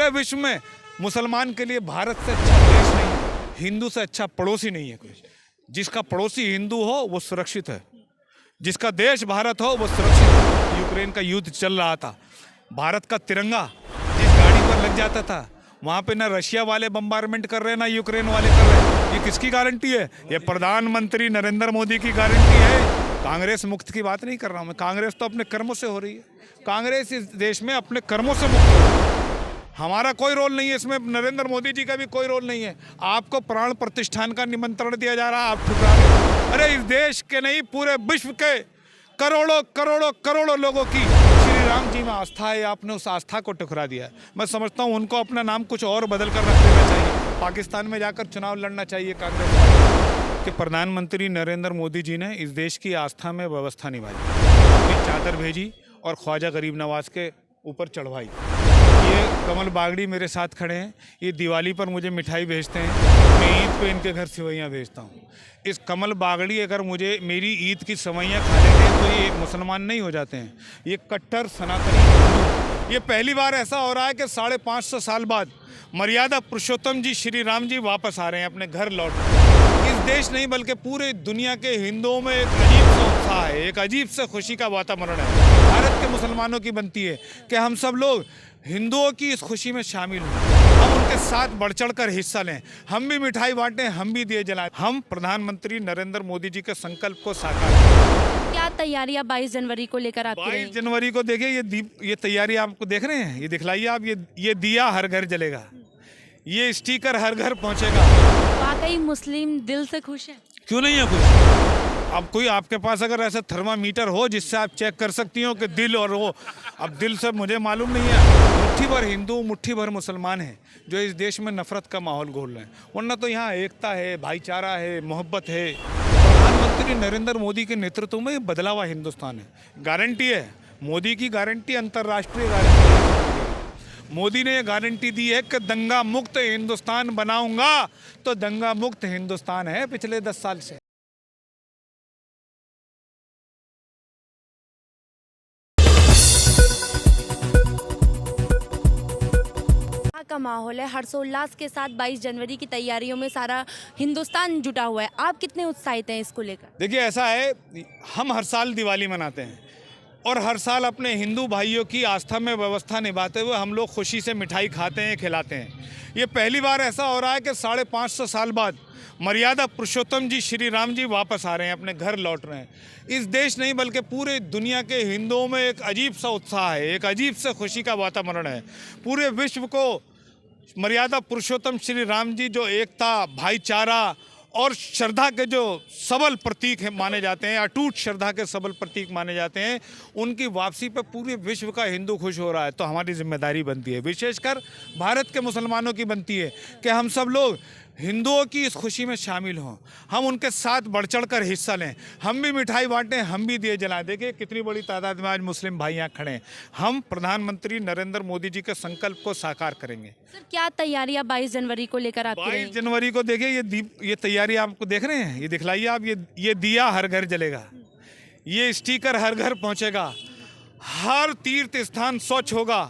पूरे विश्व में मुसलमान के लिए भारत से अच्छा देश नहीं है, हिंदू से अच्छा पड़ोसी नहीं है कोई। जिसका पड़ोसी हिंदू हो वो सुरक्षित है, जिसका देश भारत हो वो सुरक्षित है। यूक्रेन का युद्ध चल रहा था, भारत का तिरंगा जिस गाड़ी पर लग जाता था, वहाँ पे ना रशिया वाले बम्बारमेंट कर रहे हैं ना यूक्रेन वाले कर रहे हैं। ये किसकी गारंटी है? ये प्रधानमंत्री नरेंद्र मोदी की गारंटी है। कांग्रेस मुक्त की बात नहीं कर रहा हूँ मैं, कांग्रेस तो अपने कर्मों से हो रही है। कांग्रेस इस देश में अपने कर्मों से मुक्त हो रही है। हमारा कोई रोल नहीं है इसमें, नरेंद्र मोदी जी का भी कोई रोल नहीं है। आपको प्राण प्रतिष्ठान का निमंत्रण दिया जा रहा है, आप ठुकरा रहे हैं। अरे इस देश के नहीं, पूरे विश्व के करोड़ों करोड़ों करोड़ों लोगों की श्री राम जी में आस्था है, आपने उस आस्था को ठुकरा दिया है। मैं समझता हूँ उनको अपना नाम कुछ और बदल कर रख देना चाहिए, पाकिस्तान में जाकर चुनाव लड़ना चाहिए कांग्रेस पार्टी। कि प्रधानमंत्री नरेंद्र मोदी जी ने इस देश की आस्था में व्यवस्था निभाई, अपनी चादर भेजी और ख्वाजा गरीब नवाज के ऊपर चढ़वाई। ये कमल बागड़ी मेरे साथ खड़े हैं, ये दिवाली पर मुझे मिठाई भेजते हैं, मैं ईद पे इनके घर सेवइयाँ भेजता हूँ। इस कमल बागड़ी अगर मुझे मेरी ईद की सेवइयाँ खा लेते हैं तो ये मुसलमान नहीं हो जाते हैं, ये कट्टर सनातनी हिंदू। ये पहली बार ऐसा हो रहा है कि 550 साल बाद मर्यादा पुरुषोत्तम जी श्री राम जी वापस आ रहे हैं, अपने घर लौट रहे हैं। इस देश नहीं बल्कि पूरे दुनिया के हिंदुओं में एक अजीब सा उत्साह है, एक अजीब सा खुशी का वातावरण है। भारत के मुसलमानों की बनती है कि हम सब लोग हिंदुओं की इस खुशी में शामिल हों, हम उनके साथ बढ़ चढ़ कर हिस्सा लें, हम भी मिठाई बांटें, हम भी दिए जलाएं, हम प्रधानमंत्री नरेंद्र मोदी जी के संकल्प को साकार करें। क्या तैयारियां 22 जनवरी को लेकर आपकी 22 रहेंगी? जनवरी को देखिए ये तैयारी आपको देख रहे हैं, ये दिखलाइए आप, ये दिया हर घर जलेगा, ये स्टिकर हर घर पहुंचेगा। वाकई मुस्लिम दिल से खुश हैं? क्यों नहीं है कुछ? अब कोई आपके पास अगर ऐसा थर्मामीटर हो जिससे आप चेक कर सकती हो कि दिल और वो, अब दिल से मुझे मालूम नहीं है, मुट्ठी भर हिंदू मुट्ठी भर मुसलमान हैं जो इस देश में नफरत का माहौल घोल रहे हैं, वरना तो यहाँ एकता है, भाईचारा है, मोहब्बत है। प्रधानमंत्री नरेंद्र मोदी के नेतृत्व में ये बदला हुआ हिंदुस्तान है। गारंटी है, मोदी की गारंटी अंतर्राष्ट्रीय गारंटी है। मोदी ने ये गारंटी दी है कि दंगा मुक्त हिंदुस्तान बनाऊंगा, तो दंगा मुक्त हिंदुस्तान है पिछले 10 साल से। का माहौल है, हर्षोल्लास के साथ 22 जनवरी की तैयारियों में सारा हिंदुस्तान जुटा हुआ है। आप कितने उत्साहित हैं इसको लेकर? देखिए ऐसा है, हम हर साल दिवाली मनाते हैं और हर साल अपने हिंदू भाइयों की आस्था में व्यवस्था निभाते हुए हम लोग खुशी से मिठाई खाते हैं, खिलाते हैं। ये पहली बार ऐसा हो रहा है कि 550 साल बाद मर्यादा पुरुषोत्तम जी श्री राम जी वापस आ रहे हैं, अपने घर लौट रहे हैं। इस देश नहीं बल्कि पूरे दुनिया के हिंदुओं में एक अजीब सा उत्साह है, एक अजीब सा खुशी का वातावरण है। पूरे विश्व को मर्यादा पुरुषोत्तम श्री राम जी जो एकता, भाईचारा और श्रद्धा के जो सबल प्रतीक है माने जाते हैं, अटूट श्रद्धा के सबल प्रतीक माने जाते हैं, उनकी वापसी पर पूरे विश्व का हिंदू खुश हो रहा है। तो हमारी जिम्मेदारी बनती है, विशेषकर भारत के मुसलमानों की बनती है कि हम सब लोग हिंदुओं की इस खुशी में शामिल हों, हम उनके साथ बढ़ चढ़ कर हिस्सा लें, हम भी मिठाई बांटें, हम भी दिए जलाएं। देखिए कितनी बड़ी तादाद में आज मुस्लिम भाई यहाँ खड़े हैं। हम प्रधानमंत्री नरेंद्र मोदी जी के संकल्प को साकार करेंगे। सर क्या तैयारियां 22 जनवरी को लेकर आपकी 22 रहेंगी? जनवरी को देखिए ये तैयारी आपको देख रहे हैं, ये दिखलाइए आप, ये दिया हर घर जलेगा, ये स्टिकर हर घर पहुंचेगा, हर तीर्थ स्थान स्वच्छ होगा,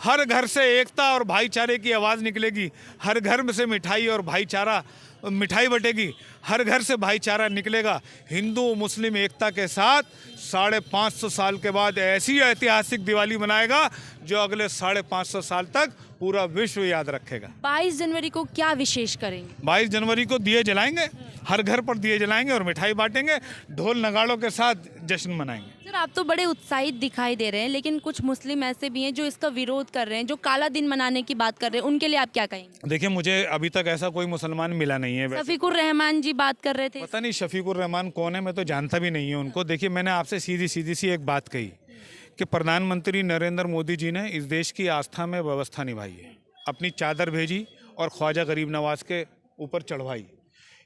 हर घर से एकता और भाईचारे की आवाज़ निकलेगी, हर घर में से मिठाई और भाईचारा, मिठाई बटेगी, हर घर से भाईचारा निकलेगा। हिंदू मुस्लिम एकता के साथ 550 साल के बाद ऐसी ऐतिहासिक दिवाली मनाएगा जो अगले 550 साल तक पूरा विश्व याद रखेगा। 22 जनवरी को क्या विशेष करेंगे? 22 जनवरी को दिए जलाएंगे, हर घर पर दिए जलाएंगे और मिठाई बांटेंगे, ढोल नगाड़ों के साथ जश्न मनाएंगे। सर आप तो बड़े उत्साहित दिखाई दे रहे हैं, लेकिन कुछ मुस्लिम ऐसे भी हैं जो इसका विरोध कर रहे हैं, जो काला दिन मनाने की बात कर रहे हैं, उनके लिए आप क्या कहेंगे? देखिए मुझे अभी तक ऐसा कोई मुसलमान मिला नहीं है। शफीकुर रहमान जी बात कर रहे थे। पता नहीं शफीकुर रहमान कौन है, मैं तो जानता भी नहीं हूँ उनको। देखिए मैंने आपसे सीधी सी एक बात कही कि प्रधानमंत्री नरेंद्र मोदी जी ने इस देश की आस्था में व्यवस्था निभाई है, अपनी चादर भेजी और ख्वाजा गरीब नवाज के ऊपर चढ़वाई।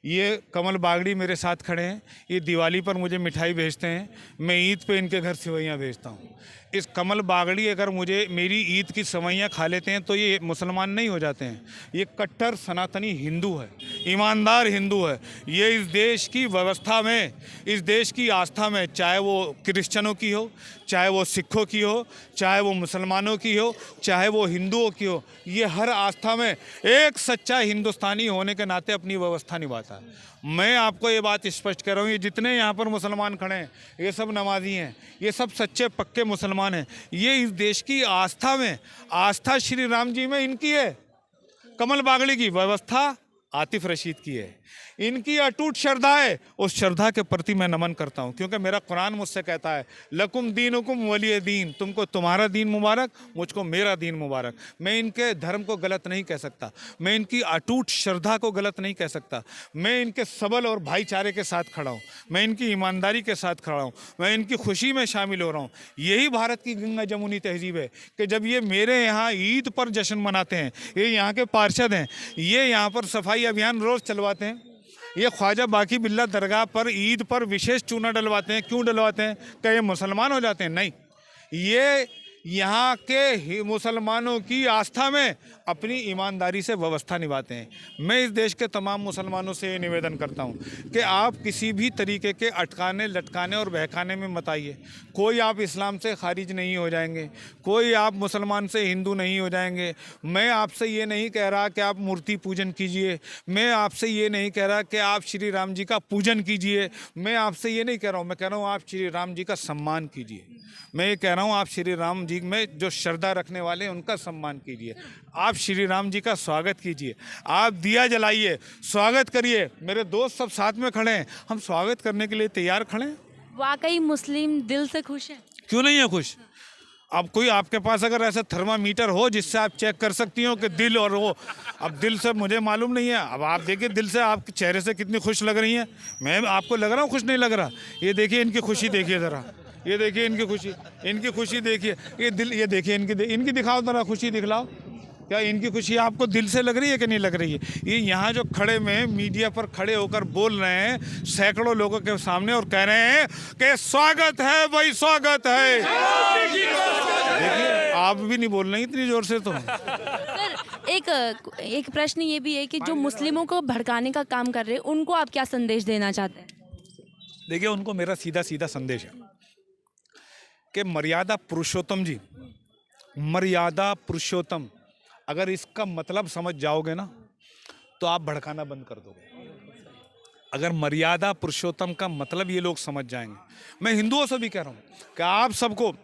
ये कमल बागड़ी मेरे साथ खड़े हैं, ये दिवाली पर मुझे मिठाई भेजते हैं, मैं ईद पे इनके घर सेवइयाँ भेजता हूँ। इस कमल बागड़ी अगर मुझे मेरी ईद की सवैयाँ खा लेते हैं तो ये मुसलमान नहीं हो जाते हैं। ये कट्टर सनातनी हिंदू है, ईमानदार हिंदू है। ये इस देश की व्यवस्था में, इस देश की आस्था में, चाहे वो क्रिश्चियनों की हो, चाहे वो सिखों की हो, चाहे वो मुसलमानों की हो, चाहे वो हिंदुओं की हो, ये हर आस्था में एक सच्चा हिंदुस्तानी होने के नाते अपनी व्यवस्था निभाता है। मैं आपको ये बात स्पष्ट कर रहा हूँ, ये जितने यहाँ पर मुसलमान खड़े हैं ये सब नमाजी हैं, ये सब सच्चे पक्के मुसलमान हैं। ये इस देश की आस्था में, आस्था श्री राम जी में इनकी है। कमल बागड़ी की व्यवस्था आतिफ रशीद की है। इनकी अटूट श्रद्धा है, उस श्रद्धा के प्रति मैं नमन करता हूँ, क्योंकि मेरा कुरान मुझसे कहता है लकुम दीनुकुम वलिय दीन, तुमको तुम्हारा दीन मुबारक, मुझको मेरा दीन मुबारक। मैं इनके धर्म को गलत नहीं कह सकता, मैं इनकी अटूट श्रद्धा को गलत नहीं कह सकता। मैं इनके सबल और भाईचारे के साथ खड़ा हूँ, मैं इनकी ईमानदारी के साथ खड़ा हूँ, मैं इनकी खुशी में शामिल हो रहा हूँ। यही भारत की गंगा जमुनी तहजीब है कि जब ये मेरे यहाँ ईद पर जश्न मनाते हैं, ये यहाँ के पार्षद हैं, ये यहाँ पर सफाई अभियान रोज़ चलवाते हैं, ये ख्वाजा बाकी बिल्ला दरगाह पर ईद पर विशेष चूना डलवाते हैं। क्यों डलवाते हैं? क्या ये मुसलमान हो जाते हैं? नहीं, ये यहाँ के मुसलमानों की आस्था में अपनी ईमानदारी से व्यवस्था निभाते हैं। मैं इस देश के तमाम मुसलमानों से ये निवेदन करता हूँ कि आप किसी भी तरीके के अटकाने, लटकाने और बहकाने में मत आइए। कोई आप इस्लाम से खारिज नहीं हो जाएंगे, कोई आप मुसलमान से हिंदू नहीं हो जाएंगे। मैं आपसे ये नहीं कह रहा कि आप मूर्ति पूजन कीजिए, मैं आपसे ये नहीं कह रहा कि आप श्री राम जी का पूजन कीजिए, मैं आपसे ये नहीं कह रहा हूँ, मैं कह रहा हूँ आप श्री राम जी का सम्मान कीजिए। मैं ये कह रहा हूँ आप श्री राम जी में जो श्रद्धा रखने वाले हैं उनका सम्मान कीजिए, आप श्री राम जी का स्वागत कीजिए, आप दिया जलाइए, स्वागत करिए। मेरे दोस्त सब साथ में खड़े हैं, हम स्वागत करने के लिए तैयार खड़े हैं। वाकई मुस्लिम दिल से खुश हैं? क्यों नहीं है खुश? अब कोई आपके पास अगर ऐसा थर्मामीटर हो जिससे आप चेक कर सकती हो कि दिल और वो, अब दिल से मुझे मालूम नहीं है। अब आप देखिए दिल से आपके चेहरे से कितनी खुश लग रही हैं। मैं आपको लग रहा हूँ खुश नहीं लग रहा? ये देखिए इनकी खुशी देखिए ज़रा, ये देखिए इनकी खुशी देखिए। ये दिल, ये देखिए इनकी दिखाओ ज़रा, खुशी दिखलाओ। क्या इनकी खुशी आपको दिल से लग रही है कि नहीं लग रही है? ये यहाँ जो खड़े में मीडिया पर खड़े होकर बोल रहे हैं सैकड़ों लोगों के सामने और कह रहे हैं कि स्वागत है भाई, स्वागत है। देखिए आप भी नहीं बोल रहे इतनी जोर से तो। सर एक प्रश्न ये भी है कि जो मुस्लिमों को भड़काने का काम कर रहे हैं उनको आप क्या संदेश देना चाहते हैं? देखिए उनको मेरा सीधा सीधा संदेश है कि मर्यादा पुरुषोत्तम जी, मर्यादा पुरुषोत्तम, अगर इसका मतलब समझ जाओगे ना तो आप भड़काना बंद कर दोगे। अगर मर्यादा पुरुषोत्तम का मतलब ये लोग समझ जाएंगे, मैं हिंदुओं से भी कह रहा हूँ कि आप सबको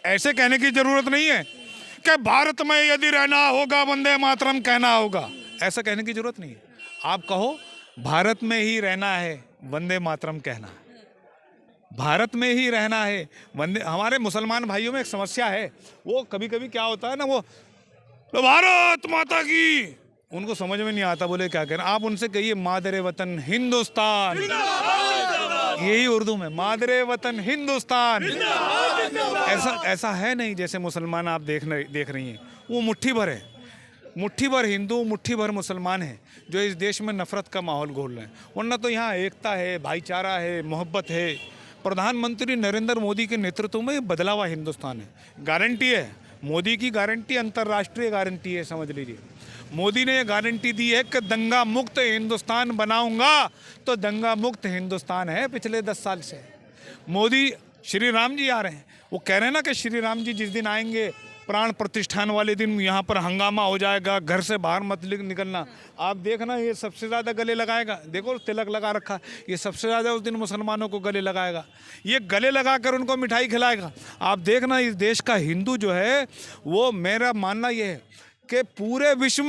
ऐसे कहने की जरूरत नहीं है कि भारत में यदि रहना होगा वंदे मातरम कहना होगा, ऐसा कहने की जरूरत नहीं है। आप कहो भारत में ही रहना है, वंदे मातरम कहना है, भारत में ही रहना है वंदे। हमारे मुसलमान भाइयों में एक समस्या है, वो कभी कभी क्या होता है ना, वो भारत माता की, उनको समझ में नहीं आता बोले क्या कहना। आप उनसे कहिए मादरे वतन हिंदुस्तान, यही उर्दू में मादरे वतन हिंदुस्तान। ऐसा है नहीं जैसे मुसलमान आप देख रही हैं। वो मुट्ठी भर है, मुट्ठी भर हिंदू, मुट्ठी भर मुसलमान हैं जो इस देश में नफरत का माहौल घोल रहे हैं। वरना तो यहाँ एकता है, भाईचारा है, मोहब्बत है। प्रधानमंत्री नरेंद्र मोदी के नेतृत्व में बदला हुआ हिंदुस्तान है। गारंटी है मोदी की, गारंटी अंतर्राष्ट्रीय गारंटी है, समझ लीजिए। मोदी ने ये गारंटी दी है कि दंगा मुक्त हिंदुस्तान बनाऊंगा, तो दंगा मुक्त हिंदुस्तान है पिछले 10 साल से। मोदी, श्री राम जी आ रहे हैं, वो कह रहे हैं ना कि श्री राम जी जिस दिन आएंगे प्राण प्रतिष्ठान वाले दिन यहाँ पर हंगामा हो जाएगा, घर से बाहर मत निकलना। आप देखना ये सबसे ज़्यादा गले लगाएगा, देखो तिलक लगा रखा, ये सबसे ज़्यादा उस दिन मुसलमानों को गले लगाएगा, ये गले लगा कर उनको मिठाई खिलाएगा। आप देखना इस देश का हिंदू जो है, वो मेरा मानना ये है कि पूरे विश्व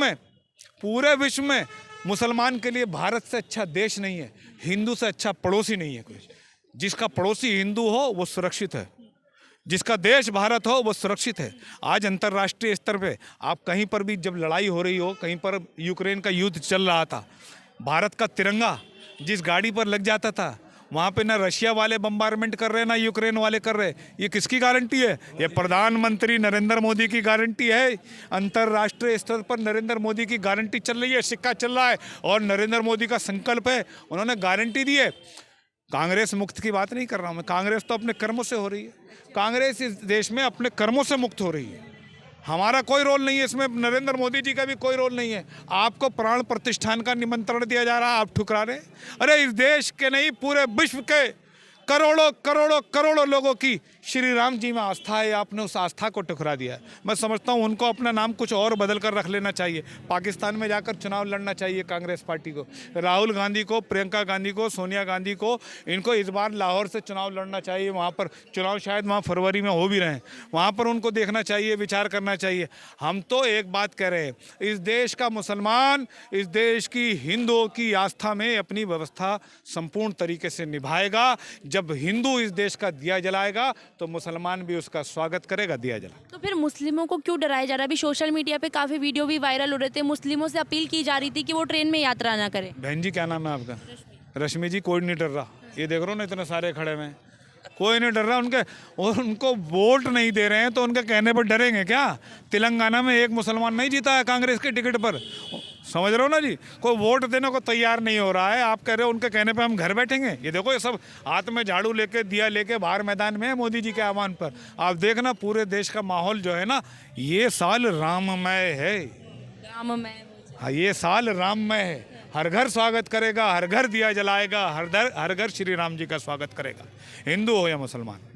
में मुसलमान के लिए भारत से अच्छा देश नहीं है, हिंदू से अच्छा पड़ोसी नहीं है कोई। जिसका पड़ोसी हिंदू हो वो सुरक्षित है, जिसका देश भारत हो वो सुरक्षित है। आज अंतर्राष्ट्रीय स्तर पे आप कहीं पर भी जब लड़ाई हो रही हो, कहीं पर यूक्रेन का युद्ध चल रहा था, भारत का तिरंगा जिस गाड़ी पर लग जाता था, वहाँ पे ना रशिया वाले बम्बारमेंट कर रहे ना यूक्रेन वाले कर रहे। ये किसकी गारंटी है? ये प्रधानमंत्री नरेंद्र मोदी की गारंटी है। अंतर्राष्ट्रीय स्तर पर नरेंद्र मोदी की गारंटी चल रही है, सिक्का चल रहा है और नरेंद्र मोदी का संकल्प है। उन्होंने गारंटी दी है कांग्रेस मुक्त की बात नहीं कर रहा हूँ मैं, कांग्रेस तो अपने कर्मों से हो रही है। कांग्रेस इस देश में अपने कर्मों से मुक्त हो रही है। हमारा कोई रोल नहीं है इसमें, नरेंद्र मोदी जी का भी कोई रोल नहीं है। आपको प्राण प्रतिष्ठान का निमंत्रण दिया जा रहा है, आप ठुकरा रहे। अरे इस देश के नहीं, पूरे विश्व के करोड़ों करोड़ों करोड़ों लोगों की श्री राम जी में आस्था है, आपने उस आस्था को ठुकरा दिया है। मैं समझता हूँ उनको अपना नाम कुछ और बदल कर रख लेना चाहिए, पाकिस्तान में जाकर चुनाव लड़ना चाहिए कांग्रेस पार्टी को। राहुल गांधी को, प्रियंका गांधी को, सोनिया गांधी को, इनको इस बार लाहौर से चुनाव लड़ना चाहिए। वहाँ पर चुनाव शायद वहाँ फरवरी में हो भी रहे हैं, वहाँ पर उनको देखना चाहिए, विचार करना चाहिए। हम तो एक बात कह रहे हैं, इस देश का मुसलमान इस देश की हिंदुओं की आस्था में अपनी व्यवस्था संपूर्ण तरीके से निभाएगा। जब हिंदू इस देश का दिया जलाएगा तो मुसलमान भी उसका स्वागत करेगा, दिया जला। तो फिर मुस्लिमों को क्यों डराया जा रहा है? अभी सोशल मीडिया पे काफ़ी वीडियो भी वायरल हो रहे थे, मुस्लिमों से अपील की जा रही थी कि वो ट्रेन में यात्रा ना करें। बहन जी क्या नाम है आपका? रश्मि जी। कोई नहीं डर रहा, ये देख रहे हो ना इतने सारे खड़े में, कोई नहीं डर रहा। उनको वोट नहीं दे रहे हैं तो उनके कहने पर डरेंगे क्या? तेलंगाना में एक मुसलमान नहीं जीता है कांग्रेस के टिकट पर, समझ रहे हो ना जी? कोई वोट देने को तैयार नहीं हो रहा है, आप कह रहे हो उनके कहने पे हम घर बैठेंगे। ये देखो, ये सब हाथ में झाड़ू लेके, दिया लेके बाहर मैदान में है मोदी जी के आह्वान पर। आप देखना पूरे देश का माहौल जो है ना, ये साल राममय है। राममय। हाँ, ये साल राममय है। हर घर स्वागत करेगा, हर घर दिया जलाएगा, हर घर श्री राम जी का स्वागत करेगा, हिंदू हो या मुसलमान।